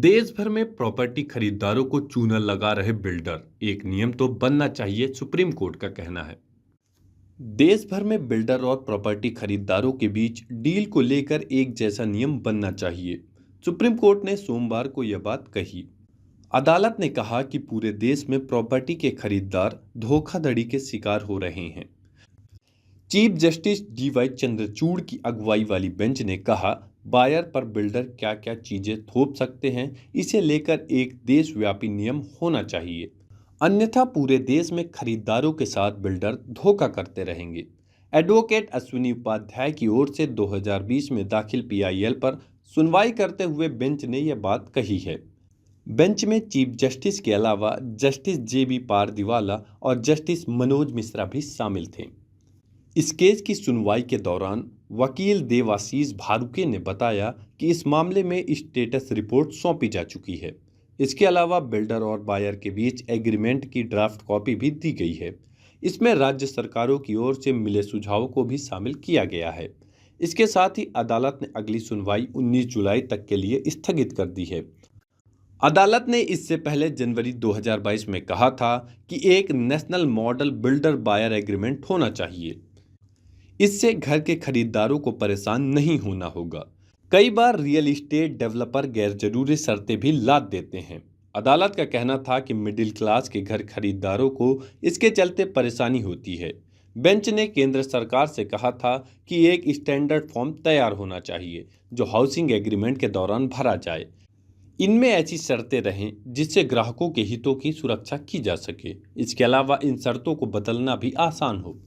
देश भर में प्रॉपर्टी खरीदारों को चूना लगा रहे बिल्डर, एक नियम तो बनना चाहिए, सुप्रीम कोर्ट का कहना है। देश भर में बिल्डर और प्रॉपर्टी खरीदारों के बीच डील को लेकर एक जैसा नियम बनना चाहिए। सुप्रीम कोर्ट ने सोमवार को यह बात कही। अदालत ने कहा कि पूरे देश में प्रॉपर्टी के खरीदार धोखाधड़ी के शिकार हो रहे हैं। चीफ जस्टिस डीवाई चंद्रचूड़ की अगुवाई वाली बेंच ने कहा, बायर पर बिल्डर क्या क्या चीजें थोप सकते हैं, इसे लेकर एक देशव्यापी नियम होना चाहिए, अन्यथा पूरे देश में खरीदारों के साथ बिल्डर धोखा करते रहेंगे। एडवोकेट अश्विनी उपाध्याय की ओर से 2020 में दाखिल पीआईएल पर सुनवाई करते हुए बेंच ने यह बात कही है। बेंच में चीफ जस्टिस के अलावा जस्टिस जेबी पारदीवाला और जस्टिस मनोज मिश्रा भी शामिल थे। इस केस की सुनवाई के दौरान वकील देवाशीष भारुके ने बताया कि इस मामले में स्टेटस रिपोर्ट सौंपी जा चुकी है। इसके अलावा बिल्डर और बायर के बीच एग्रीमेंट की ड्राफ्ट कॉपी भी दी गई है। इसमें राज्य सरकारों की ओर से मिले सुझावों को भी शामिल किया गया है। इसके साथ ही अदालत ने अगली सुनवाई 19 जुलाई तक के लिए स्थगित कर दी है। अदालत ने इससे पहले जनवरी 2022 में कहा था कि एक national model builder buyer agreement होना चाहिए। इससे घर के खरीदारों को परेशान नहीं होना होगा। कई बार रियल एस्टेट डेवलपर गैर जरूरी शर्तें भी लाद देते हैं। अदालत का कहना था कि मिडिल क्लास के घर खरीदारों को इसके चलते परेशानी होती है। बेंच ने केंद्र सरकार से कहा था कि एक स्टैंडर्ड फॉर्म तैयार होना चाहिए जो हाउसिंग एग्रीमेंट के दौरान भरा जाए। इनमें ऐसी शर्तें रहें जिससे ग्राहकों के हितों की सुरक्षा की जा सके। इसके अलावा इन शर्तों को बदलना भी आसान हो।